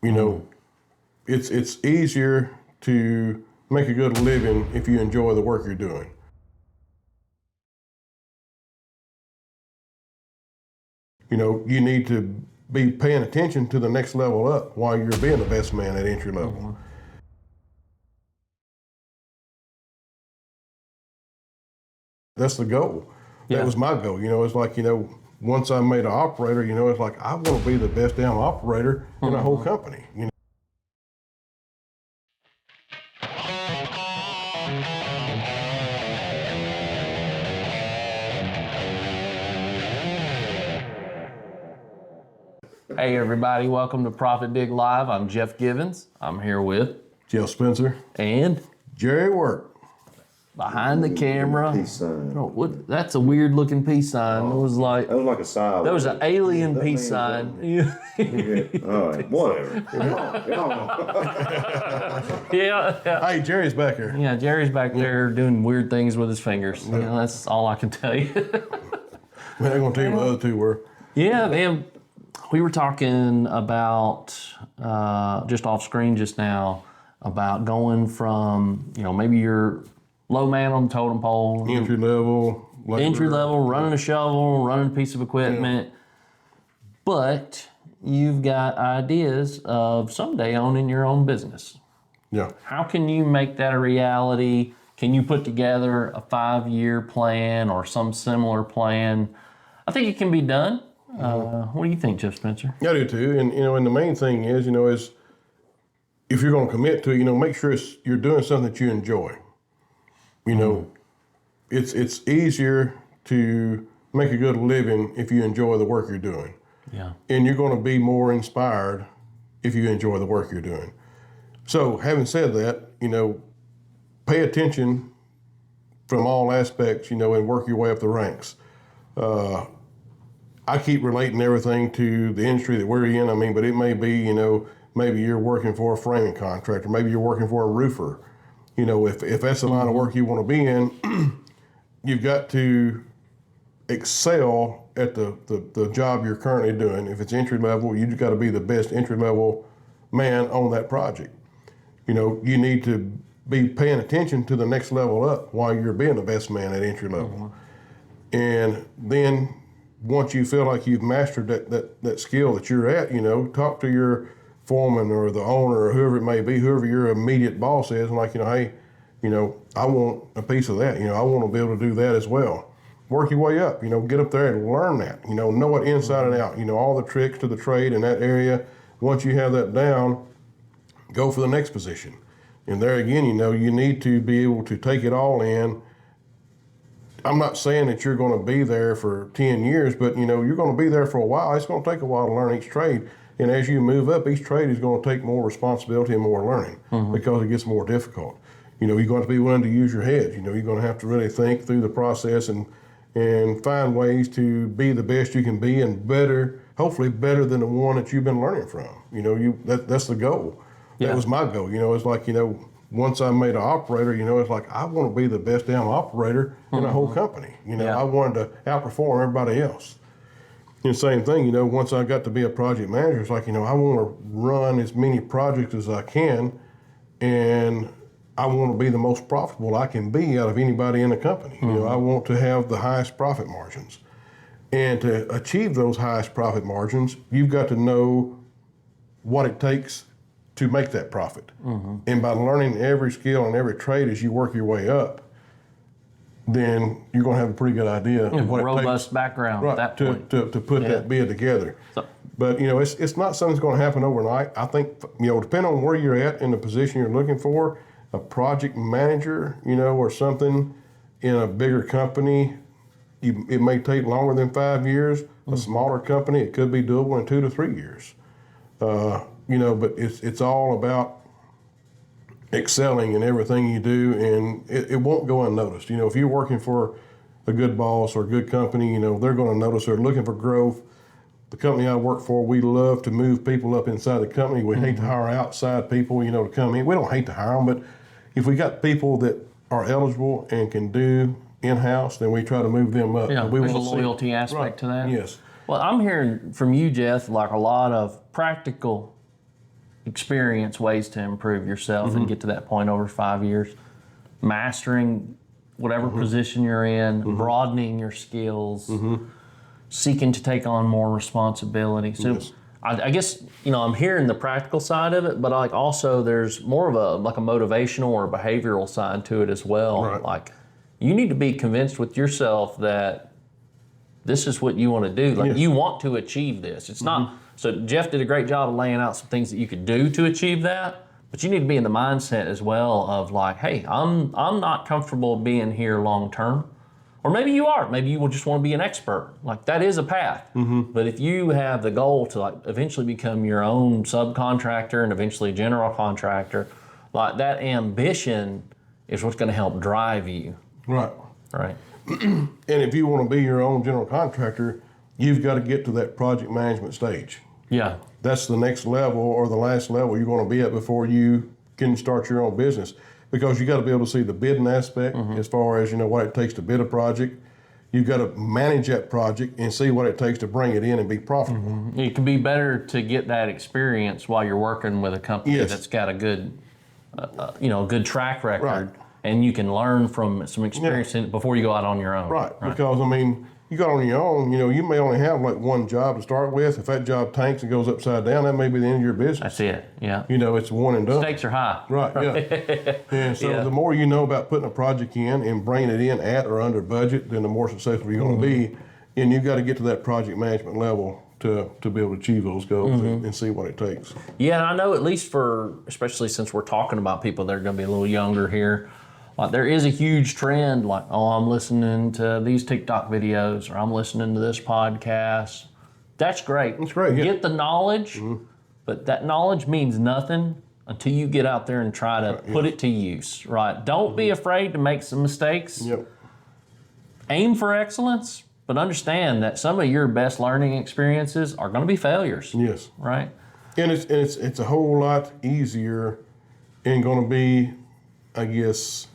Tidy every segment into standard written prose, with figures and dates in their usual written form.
You know, it's easier to make a good living if you enjoy the work you're doing. You know, you need to be paying attention to the next level up while you're being the best man at entry level. That's the goal. That was my goal. You know, it's like, you know, once I made an operator, you know, it's like I want to be the best damn operator in the whole company. You know? Hey everybody, welcome to ProfitDig Live. I'm Jeff Givens. I'm here with Jeff Spencer and Jerry Work. Behind the camera. Peace sign. What? That's a weird looking peace sign. It was like That was like a side. that was an alien peace sign. Yeah. All right, whatever. Yeah. Hey, Jerry's back here. Yeah, Jerry's back there doing weird things with his fingers. You know, that's all I can tell you. Man, I'm gonna tell you what the other two were. Yeah, man. We were talking about just off screen just now about going from, you know, maybe you're low man on the totem pole, Entry level. running a shovel, running a piece of equipment, but you've got ideas of someday owning your own business. Yeah. How can you make that a reality? Can you put together a 5-year plan or some similar plan? I think it can be done. What do you think, Jeff Spencer? I do too. And, you know, and the main thing is, you know, is if you're going to commit to it, you know, make sure you're doing something that you enjoy. You know, it's easier to make a good living if you enjoy the work you're doing. Yeah. And you're going to be more inspired if you enjoy the work you're doing. So having said that, you know, pay attention from all aspects, you know, and work your way up the ranks. I keep relating everything to the industry that we're in. I mean, but it may be, you know, maybe you're working for a framing contractor, maybe you're working for a roofer. You know, if that's the line of work you want to be in, you've got to excel at the job you're currently doing. If it's entry level, you've got to be the best entry level man on that project. You know, you need to be paying attention to the next level up while you're being the best man at entry level. And then once you feel like you've mastered that skill that you're at, you know, talk to your foreman or the owner or whoever it may be, whoever your immediate boss is, and like, you know, hey, you know, I want a piece of that. You know, I want to be able to do that as well. Work your way up, you know, get up there and learn that, you know it inside and out, you know, all the tricks to the trade in that area. Once you have that down, go for the next position. And there again, you know, you need to be able to take it all in. I'm not saying that you're going to be there for 10 years, but, you know, you're going to be there for a while. It's going to take a while to learn each trade. And as you move up, each trade is going to take more responsibility and more learning because it gets more difficult. You know, you're going to be willing to use your head. You know, you're going to have to really think through the process and find ways to be the best you can be and better, hopefully better than the one that you've been learning from. You know, that's the goal. Yeah. That was my goal. You know, it's like, you know, once I made an operator, you know, it's like I want to be the best damn operator in the whole company. You know, I wanted to outperform everybody else. And same thing, you know, once I got to be a project manager, it's like, you know, I want to run as many projects as I can, and I want to be the most profitable I can be out of anybody in the company. You know, I want to have the highest profit margins. And to achieve those highest profit margins, you've got to know what it takes to make that profit. And by learning every skill and every trade as you work your way up, then you're going to have a pretty good idea of what robust it takes, background at that point. to put that bid together. So, but, you know, it's not something that's going to happen overnight. I think, you know, depending on where you're at in the position you're looking for, a project manager, you know, or something in a bigger company, it may take longer than 5 years. A smaller company, it could be doable in 2 to 3 years. You know, but it's all about excelling in everything you do, and it won't go unnoticed. You know, if you're working for a good boss or a good company, you know, they're going to notice. They're looking for growth. The company I work for, we love to move people up inside the company. We hate to hire outside people, you know, to come in. We don't hate to hire them, but if we got people that are eligible and can do in-house, then we try to move them up. yeah, we there's a want to see- loyalty aspect to that. Yes. Well, I'm hearing from you, Jeff, like a lot of practical experience ways to improve yourself and get to that point over 5 years. Mastering whatever position you're in, broadening your skills, seeking to take on more responsibility. So I guess, I'm hearing the practical side of it, but like also there's more of a motivational or behavioral side to it as well. Right. Like you need to be convinced with yourself that this is what you want to do. Like you want to achieve this. It's not, so Jeff did a great job of laying out some things that you could do to achieve that, but you need to be in the mindset as well of like, hey, I'm not comfortable being here long term. Or maybe you are. Maybe you will just want to be an expert. Like that is a path. But if you have the goal to like eventually become your own subcontractor and eventually general contractor, like that ambition is what's going to help drive you. Right. Right. And if you want to be your own general contractor, you've got to get to that project management stage. Yeah. That's the next level or the last level you're going to be at before you can start your own business. Because you got to be able to see the bidding aspect as far as, what it takes to bid a project. You've got to manage that project and see what it takes to bring it in and be profitable. It can be better to get that experience while you're working with a company Yes. that's got a good, good track record. Right. And you can learn from some experience in it before you go out on your own. Right. Because, you got on your own, you may only have like one job to start with. If that job tanks and goes upside down, that may be the end of your business. That's it. Yeah. It's one and done. Stakes are high. Right, yeah. And so the more you know about putting a project in and bringing it in at or under budget, then the more successful you're going to be. And you've got to get to that project management level to be able to achieve those goals and see what it takes. Yeah, and I know at least especially since we're talking about people that are going to be a little younger here, like there is a huge trend like, oh, I'm listening to these TikTok videos or I'm listening to this podcast. That's great. That's great, yeah. Get the knowledge, but that knowledge means nothing until you get out there and try to put it to use, right? Don't be afraid to make some mistakes. Yep. Aim for excellence, but understand that some of your best learning experiences are going to be failures. Yes. Right? And it's a whole lot easier and going to be, I guess,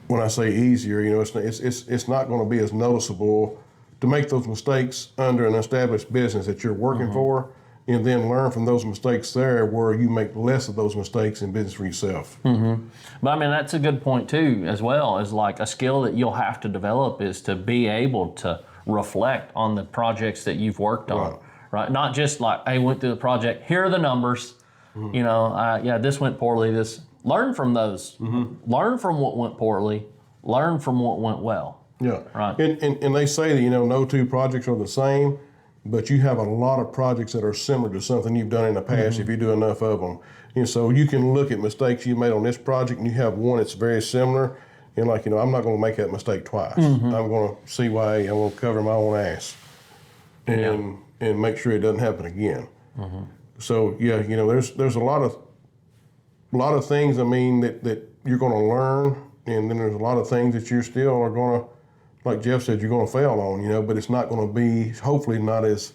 when I say easier, it's not going to be as noticeable to make those mistakes under an established business that you're working for, and then learn from those mistakes there where you make less of those mistakes in business for yourself. But that's a good point too, as well as like a skill that you'll have to develop is to be able to reflect on the projects that you've worked on, right? Not just like, hey, went through the project, here are the numbers, this went poorly, learn from those, learn from what went poorly, learn from what went well. Yeah. Right. And they say that, no two projects are the same, but you have a lot of projects that are similar to something you've done in the past if you do enough of them. And so you can look at mistakes you made on this project and you have one that's very similar. And I'm not going to make that mistake twice. I'm going to see why I'm going to cover my own ass and make sure it doesn't happen again. So, there's a lot of things, that you're going to learn. And then there's a lot of things that you still are going to, like Jeff said, you're going to fail on, but it's not going to be, hopefully not as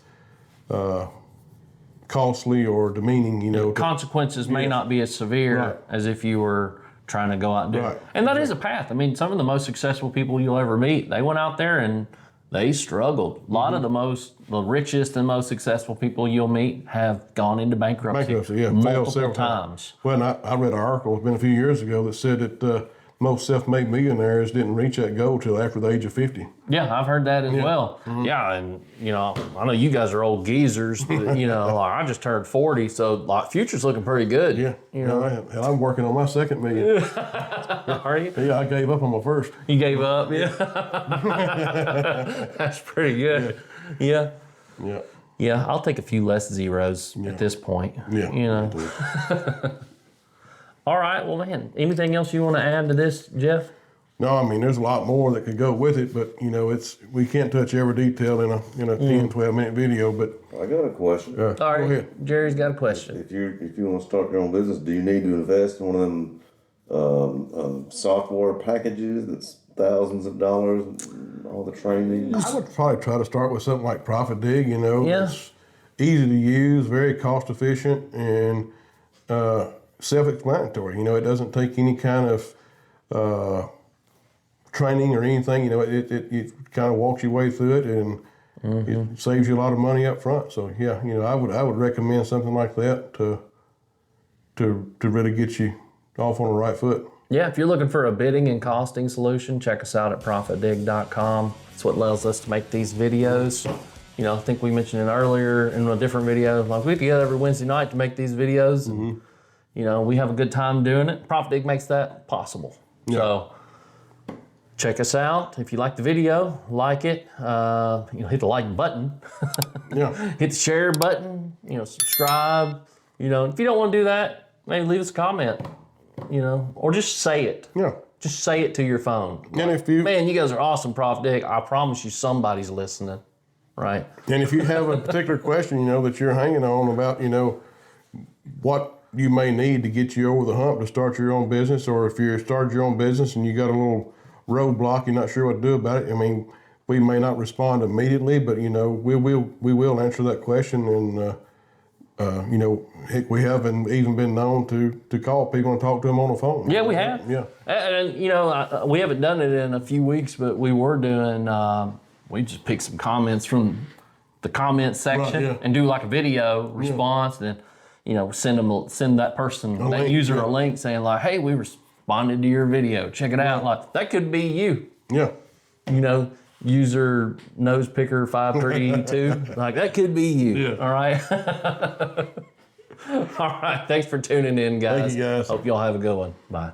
costly or demeaning, Consequences may not be as severe as if you were trying to go out and do it. And that is a path. Some of the most successful people you'll ever meet, they went out there and they struggled. A lot of the richest and most successful people you'll meet have gone into bankruptcy failed multiple several times. Well, and I read an article, it's been a few years ago, that said that most self-made millionaires didn't reach that goal till after the age of 50. Yeah, I've heard that as well. Yeah, and I know you guys are old geezers, but like, I just turned 40, so like future's looking pretty good. Yeah, and I'm working on my second million. Are you? Yeah, I gave up on my first. You gave up? Yeah. That's pretty good. Yeah. Yeah, I'll take a few less zeros at this point. Yeah. All right, well, man, anything else you want to add to this, Jeff? No, there's a lot more that could go with it, but we can't touch every detail in a 10, 12-minute video. But I got a question. All right, go ahead. Jerry's got a question. If you want to start your own business, do you need to invest in one of them software packages that's thousands of dollars, and all the training? I would probably try to start with something like ProfitDig. Yeah. It's easy to use, very cost efficient, and self-explanatory. It doesn't take any kind of training or anything. It kind of walks your way through it, and it saves you a lot of money up front. So yeah, I would recommend something like that to really get you off on the right foot. Yeah, if you're looking for a bidding and costing solution, check us out at ProfitDig.com. It's what allows us to make these videos. I think we mentioned it earlier in a different video. Like, we get together every Wednesday night to make these videos, and we have a good time doing it. ProfitDig makes that possible. Yeah. So check us out. If you like the video, like it. Hit the like button. Yeah. Hit the share button. Subscribe. If you don't want to do that, maybe leave us a comment. Or just say it. Yeah. Just say it to your phone. And if you Man, you guys are awesome, ProfitDig. I promise you somebody's listening, right? And if you have a particular question, that you're hanging on about, what you may need to get you over the hump to start your own business, or if you started your own business and you got a little roadblock, you're not sure what to do about it. I mean, we may not respond immediately, but we will answer that question. And heck, we haven't even been known to call people and talk to them on the phone. Yeah, we have. Yeah. And we haven't done it in a few weeks, but we were doing. We just picked some comments from the comment section Right, yeah. and do like a video response, and send that person, that link, user yeah. a link saying like, "Hey, we responded to your video. Check it out." Like, that could be you. Yeah. User nose picker 5382. Like, that could be you. Yeah. All right. All right. Thanks for tuning in, guys. Thank you, guys. Hope y'all have a good one. Bye.